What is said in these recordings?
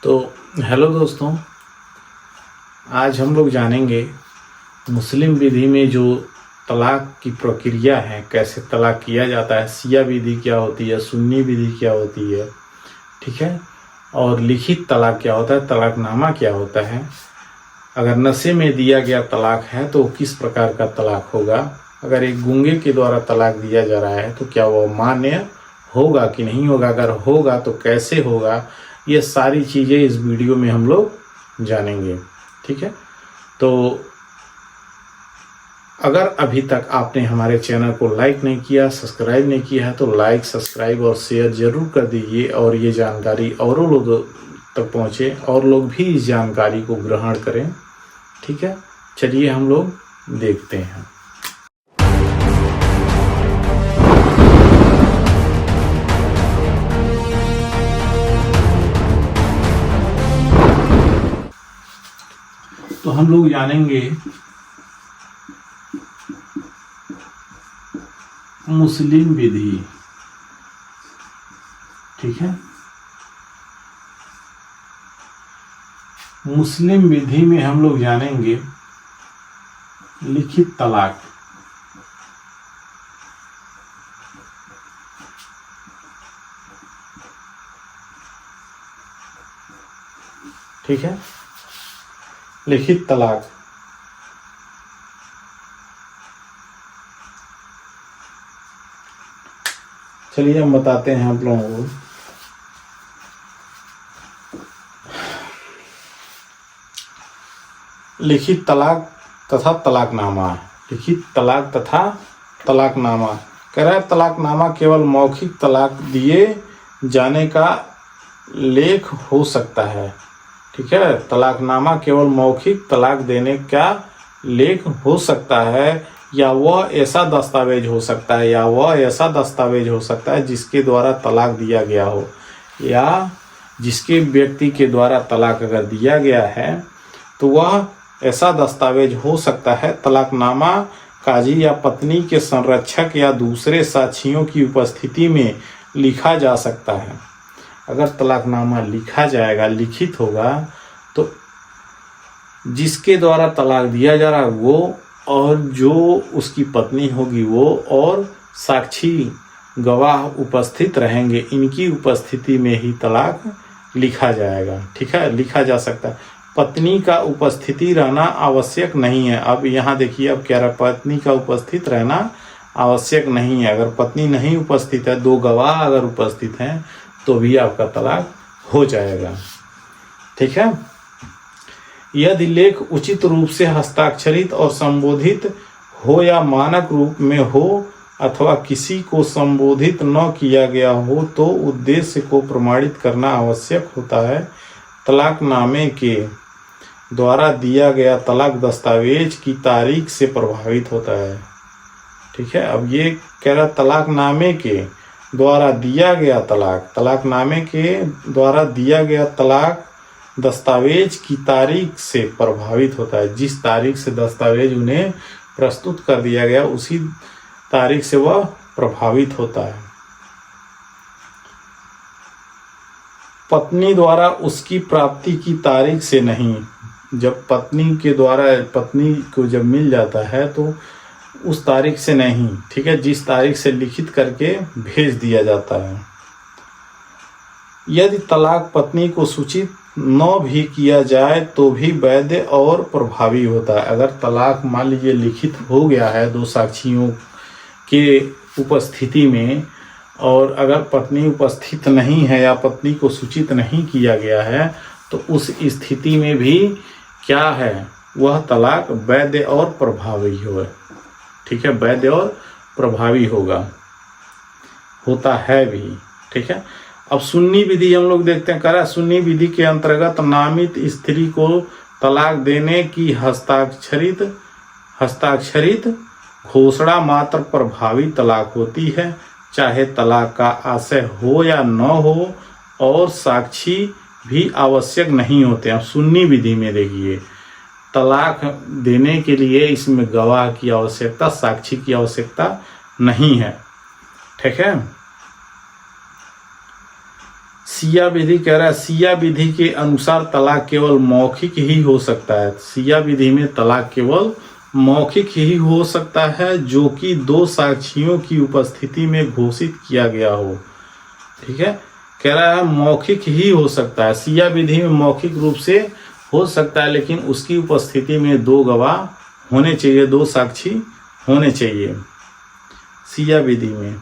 तो हेलो दोस्तों, आज हम लोग जानेंगे मुस्लिम विधि में जो तलाक की प्रक्रिया है, कैसे तलाक किया जाता है। शिया विधि क्या होती है, सुन्नी विधि क्या होती है, ठीक है। और लिखित तलाक क्या होता है, तलाकनामा क्या होता है। अगर नशे में दिया गया तलाक है तो किस प्रकार का तलाक होगा। अगर एक गूंगे के द्वारा तलाक दिया जा रहा है तो क्या वह मान्य होगा कि नहीं होगा, अगर होगा तो कैसे होगा। ये सारी चीज़ें इस वीडियो में हम लोग जानेंगे, ठीक है। तो अगर अभी तक आपने हमारे चैनल को लाइक नहीं किया, सब्सक्राइब नहीं किया है तो लाइक, सब्सक्राइब और शेयर ज़रूर कर दीजिए और ये जानकारी औरों लोगों तक पहुँचे और लोग भी इस जानकारी को ग्रहण करें, ठीक है। चलिए हम लोग देखते हैं। तो हम लोग जानेंगे मुस्लिम विधि, ठीक है। मुस्लिम विधि में हम लोग जानेंगे लिखित तलाक, ठीक है। लिखित तलाक चलिए हम बताते हैं आप लोगों को। लिखित तलाक तथा तलाकनामा। लिखित तलाक तथा तलाकनामा। कह रहा है तलाकनामा केवल मौखिक तलाक दिए जाने का लेख हो सकता है, ठीक है। तलाकनामा केवल मौखिक तलाक देने का लेख हो सकता है या वह ऐसा दस्तावेज हो सकता है जिसके द्वारा तलाक दिया गया हो, या जिसके व्यक्ति के द्वारा तलाक अगर दिया गया है तो वह ऐसा दस्तावेज हो सकता है। तलाकनामा काजी या पत्नी के संरक्षक या दूसरे साक्षियों की उपस्थिति में लिखा जा सकता है। अगर तलाकनामा लिखा जाएगा, लिखित होगा, तो जिसके द्वारा तलाक दिया जा रहा है वो, और जो उसकी पत्नी होगी वो, और साक्षी गवाह उपस्थित रहेंगे, इनकी उपस्थिति में ही तलाक लिखा जाएगा, ठीक है। लिखा जा सकता है। पत्नी का उपस्थिति रहना आवश्यक नहीं है। अब यहाँ देखिए, अब कह रहा है पत्नी का उपस्थित रहना आवश्यक नहीं है। अगर पत्नी नहीं उपस्थित है, दो गवाह अगर उपस्थित हैं तो भी आपका तलाक हो जाएगा, ठीक है। यदि लेख उचित रूप से हस्ताक्षरित और संबोधित हो या मानक रूप में हो अथवा किसी को संबोधित न किया गया हो तो उद्देश्य को प्रमाणित करना आवश्यक होता है। तलाकनामे के द्वारा दिया गया तलाक दस्तावेज की तारीख से प्रभावित होता है, ठीक है। अब ये कह रहा तलाकनामे के द्वारा दिया गया तलाक, तलाकनामे के द्वारा दिया गया तलाक दस्तावेज की तारीख से प्रभावित होता है। जिस तारीख से दस्तावेज उन्हें प्रस्तुत कर दिया गया उसी तारीख से वह प्रभावित होता है। पत्नी द्वारा उसकी प्राप्ति की तारीख से नहीं। जब पत्नी के द्वारा पत्नी को जब मिल जाता है तो उस तारीख से नहीं, ठीक है, जिस तारीख से लिखित करके भेज दिया जाता है। यदि तलाक पत्नी को सूचित न भी किया जाए तो भी वैध और प्रभावी होता है। अगर तलाक मान लीजिए लिखित हो गया है दो साक्षियों के उपस्थिति में, और अगर पत्नी उपस्थित नहीं है या पत्नी को सूचित नहीं किया गया है तो उस स्थिति में भी क्या है, वह तलाक वैध और प्रभावी हो, ठीक है। वैध और प्रभावी होता है भी, ठीक है। अब सुन्नी विधि हम लोग देखते हैं। करा सुन्नी विधि के अंतर्गत नामित स्त्री को तलाक देने की हस्ताक्षरित घोषणा मात्र प्रभावी तलाक होती है, चाहे तलाक का आशय हो या न हो, और साक्षी भी आवश्यक नहीं होते। अब सुन्नी विधि में देखिए, तलाक देने के लिए इसमें गवाह की आवश्यकता, साक्षी की आवश्यकता नहीं है, ठीक है। सिया विधि कह रहा है, सिया विधि के अनुसार तलाक केवल मौखिक ही हो सकता है। सिया विधि में तलाक केवल मौखिक ही हो सकता है, जो कि दो साक्षियों की उपस्थिति में घोषित किया गया हो। ठीक है, कह रहा है मौखिक ही हो सकता है। सिया विधि में मौखिक रूप से हो सकता है, लेकिन उसकी उपस्थिति में दो गवाह होने चाहिए, दो साक्षी होने चाहिए। सिया विधि में,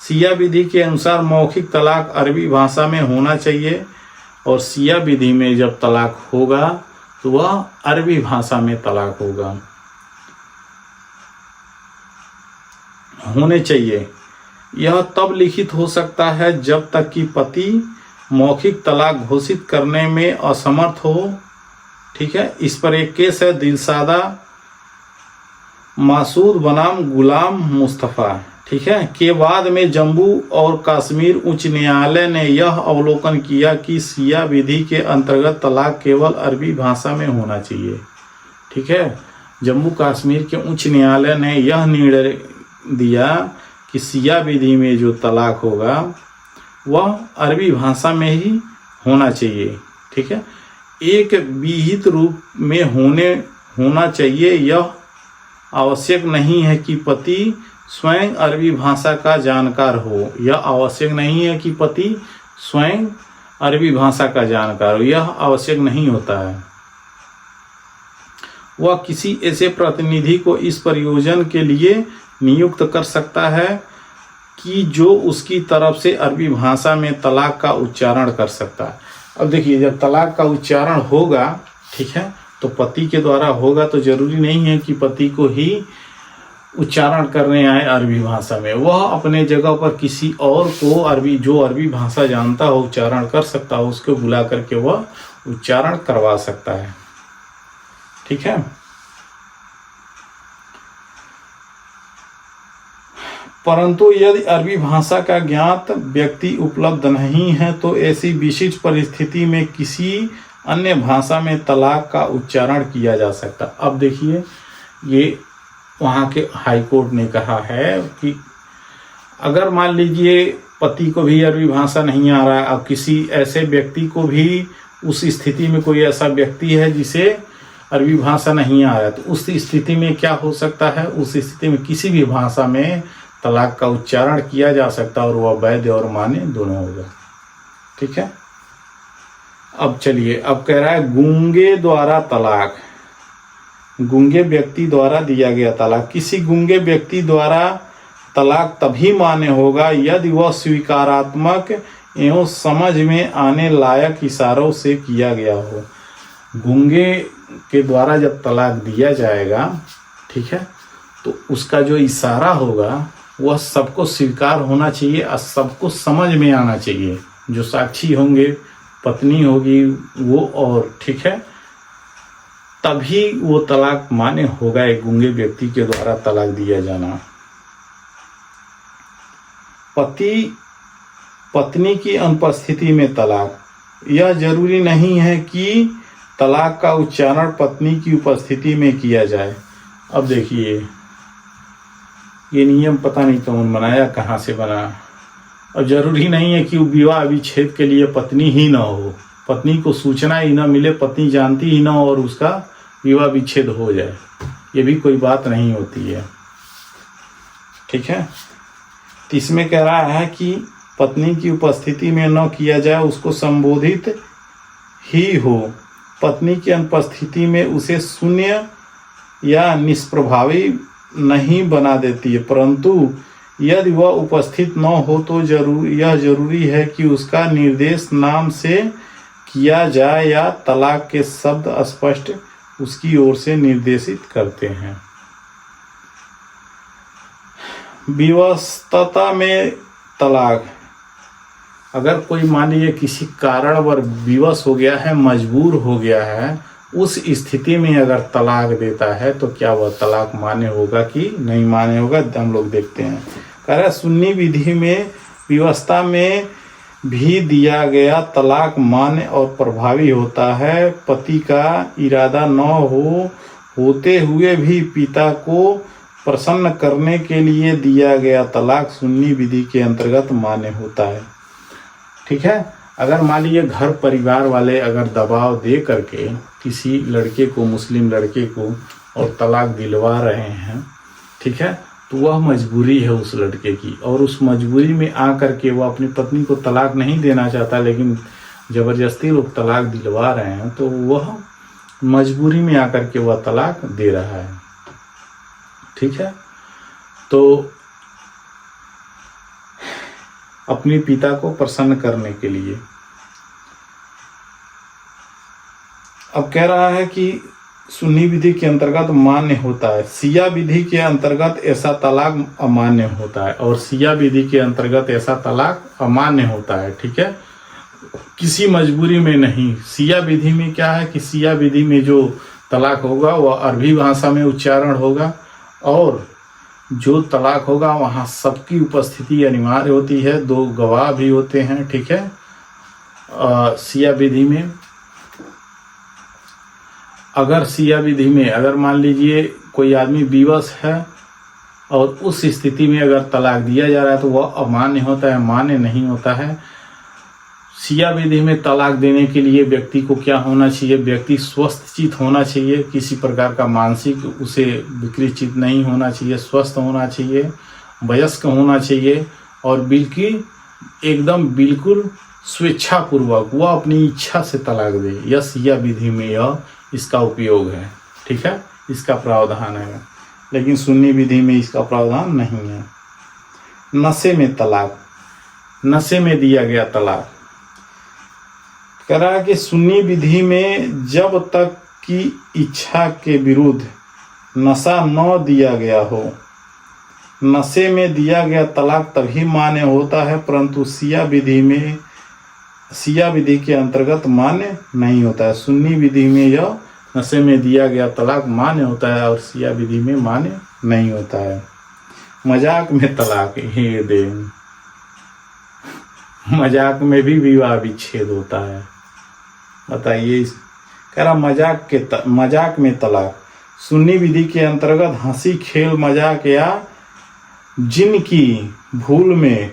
सिया विधि के अनुसार मौखिक तलाक अरबी भाषा में होना चाहिए, और सिया विधि में जब तलाक होगा तो वह अरबी भाषा में तलाक होगा, होने चाहिए। यह तब लिखित हो सकता है जब तक कि पति मौखिक तलाक घोषित करने में असमर्थ हो। ठीक है, इस पर एक केस है दिलसादा मासूद बनाम गुलाम मुस्तफ़ा, ठीक है, के बाद में जम्मू और कश्मीर उच्च न्यायालय ने यह अवलोकन किया कि सिया विधि के अंतर्गत तलाक केवल अरबी भाषा में होना चाहिए। ठीक है, जम्मू कश्मीर के उच्च न्यायालय ने यह निर्णय दिया कि सिया विधि में जो तलाक होगा वह अरबी भाषा में ही होना चाहिए। ठीक है, एक विहित रूप में होना चाहिए। यह आवश्यक नहीं है कि पति स्वयं अरबी भाषा का जानकार हो। यह आवश्यक नहीं है कि पति स्वयं अरबी भाषा का जानकार हो, यह आवश्यक नहीं होता है। वह किसी ऐसे प्रतिनिधि को इस प्रयोजन के लिए नियुक्त कर सकता है कि जो उसकी तरफ से अरबी भाषा में तलाक का उच्चारण कर सकता है। अब देखिए, जब तलाक का उच्चारण होगा, ठीक है, तो पति के द्वारा होगा, तो जरूरी नहीं है कि पति को ही उच्चारण करने आए अरबी भाषा में। वह अपने जगह पर किसी और को जो अरबी भाषा जानता हो, उच्चारण कर सकता हो, उसको बुला करके वह उच्चारण करवा सकता है। ठीक है, परंतु यदि अरबी भाषा का ज्ञात व्यक्ति उपलब्ध नहीं है तो ऐसी विशिष्ट परिस्थिति में किसी अन्य भाषा में तलाक का उच्चारण किया जा सकता। अब देखिए, ये वहाँ के हाई कोर्ट ने कहा है कि अगर मान लीजिए पति को भी अरबी भाषा नहीं आ रहा है, अब किसी ऐसे व्यक्ति को भी, उस स्थिति में कोई ऐसा व्यक्ति है जिसे अरबी भाषा नहीं आ रहा है, तो उस स्थिति में क्या हो सकता है, उस स्थिति में किसी भी भाषा में तलाक का उच्चारण किया जा सकता है और वह वैध और मान्य दोनों होगा। ठीक है, अब चलिए, अब कह रहा है गूंगे द्वारा तलाक, गूंगे व्यक्ति द्वारा दिया गया तलाक। किसी गूंगे व्यक्ति द्वारा तलाक तभी मान्य होगा यदि वह स्वीकारात्मक एवं समझ में आने लायक इशारों से किया गया हो। गूंगे के द्वारा जब तलाक दिया जाएगा, ठीक है, तो उसका जो इशारा होगा वह सबको स्वीकार होना चाहिए और सबको समझ में आना चाहिए। जो साक्षी होंगे, पत्नी होगी वो, और ठीक है, तभी वो तलाक मान्य होगा एक गूंगे व्यक्ति के द्वारा तलाक दिया जाना। पत्नी की अनुपस्थिति में तलाक, यह जरूरी नहीं है कि तलाक का उच्चारण पत्नी की उपस्थिति में किया जाए। अब देखिए, ये नियम पता नहीं कौन बनाया, कहाँ से बना, और जरूरी नहीं है कि विवाह विच्छेद के लिए पत्नी ही ना हो, पत्नी को सूचना ही ना मिले, पत्नी जानती ही ना हो और उसका विवाह विच्छेद हो जाए, ये भी कोई बात नहीं होती है। ठीक है, तो इसमें कह रहा है कि पत्नी की उपस्थिति में न किया जाए, उसको संबोधित ही हो। पत्नी की अनुपस्थिति में उसे शून्य या निष्प्रभावी नहीं बना देती है, परंतु यदि वह उपस्थित न हो तो यह जरूरी है कि उसका निर्देश नाम से किया जाए या तलाक के शब्द स्पष्ट उसकी ओर से निर्देशित करते हैं। विवशता में तलाक, अगर कोई मान लीजिए किसी कारणवश विवश हो गया है, मजबूर हो गया है, उस स्थिति में अगर तलाक देता है तो क्या वह तलाक मान्य होगा कि नहीं मान्य होगा, हम लोग देखते हैं। कह रहा है सुन्नी विधि में विवशता में भी दिया गया तलाक मान्य और प्रभावी होता है। पति का इरादा न होते हुए भी पिता को प्रसन्न करने के लिए दिया गया तलाक सुन्नी विधि के अंतर्गत मान्य होता है। ठीक है। अगर मान लीजिए घर परिवार वाले अगर दबाव दे करके किसी लड़के को, मुस्लिम लड़के को, और तलाक दिलवा रहे हैं, ठीक है, तो वह मजबूरी है उस लड़के की, और उस मजबूरी में आकर के वह अपनी पत्नी को तलाक नहीं देना चाहता, लेकिन ज़बरदस्ती लोग तलाक दिलवा रहे हैं, तो वह मजबूरी में आकर के वह तलाक दे रहा है, ठीक है। तो अपने पिता को प्रसन्न करने के लिए अब कह रहा है कि सुन्नी विधि के अंतर्गत मान्य होता है, सिया विधि के अंतर्गत ऐसा तलाक अमान्य होता है, और सिया विधि के अंतर्गत ऐसा तलाक अमान्य होता है, ठीक है, किसी मजबूरी में नहीं। सिया विधि में क्या है कि सिया विधि में जो तलाक होगा वह अरबी भाषा में उच्चारण होगा, और जो तलाक होगा वहाँ सबकी उपस्थिति अनिवार्य होती है, 2 गवाह भी होते हैं, ठीक है। सिया विधि में अगर मान लीजिए कोई आदमी विवश है और उस स्थिति में अगर तलाक दिया जा रहा है तो वह अमान्य होता है, मान्य नहीं होता है। सिया विधि में तलाक देने के लिए व्यक्ति को क्या होना चाहिए? व्यक्ति स्वस्थ चित होना चाहिए, किसी प्रकार का मानसिक उसे विकृत चित नहीं होना चाहिए, स्वस्थ होना चाहिए, वयस्क होना चाहिए, और बिल्कुल स्वेच्छापूर्वक वह अपनी इच्छा से तलाक दे। यह सिया विधि में यह इसका उपयोग है, ठीक है, इसका प्रावधान है, लेकिन सुन्नी विधि में इसका प्रावधान नहीं है। नशे में तलाक, नशे में दिया गया तलाक, कह रहा है कि सुन्नी विधि में जब तक कि इच्छा के विरुद्ध नशा न दिया गया हो, नशे में दिया गया तलाक तभी मान्य होता है, परंतु सिया विधि के अंतर्गत मान्य नहीं होता है। सुन्नी विधि में यह नशे में दिया गया तलाक मान्य होता है और सिया विधि में मान्य नहीं होता है। मजाक में तलाक, हे देव, मजाक में भी विवाह विच्छेद होता है, बताइए। कह रहा मजाक में तलाक, सुन्नी विधि के अंतर्गत हंसी खेल मजाक या जिनकी भूल में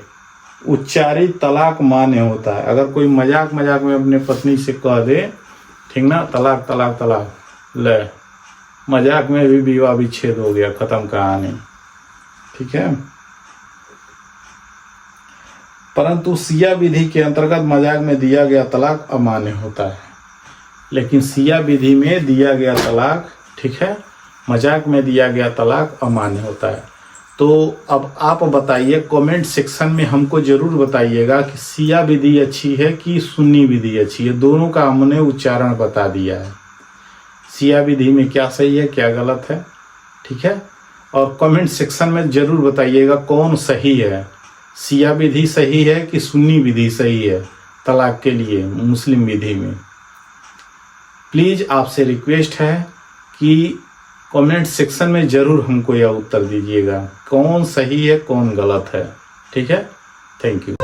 उच्चारित तलाक मान्य होता है। अगर कोई मजाक में अपने पत्नी से कह दे, ठीक ना, तलाक तलाक तलाक, ले, मजाक में भी विवाह विच्छेद हो गया, खत्म कहानी, ठीक है। परंतु सिया विधि के अंतर्गत मजाक में दिया गया तलाक अमान्य होता है, लेकिन सिया विधि में दिया गया तलाक, ठीक है, मजाक में दिया गया तलाक अमान्य होता है। तो अब आप बताइए, कमेंट सेक्शन में हमको जरूर बताइएगा कि सिया विधि अच्छी है कि सुन्नी विधि अच्छी है। दोनों का हमने उच्चारण बता दिया है, सिया विधि में क्या सही है क्या गलत है, ठीक है। और कमेंट सेक्शन में जरूर बताइएगा कौन सही है, सिया विधि सही है कि सुन्नी विधि सही है तलाक के लिए मुस्लिम विधि में। प्लीज़ आपसे रिक्वेस्ट है कि कमेंट सेक्शन में जरूर हमको यह उत्तर दीजिएगा, कौन सही है कौन गलत है, ठीक है। Thank you.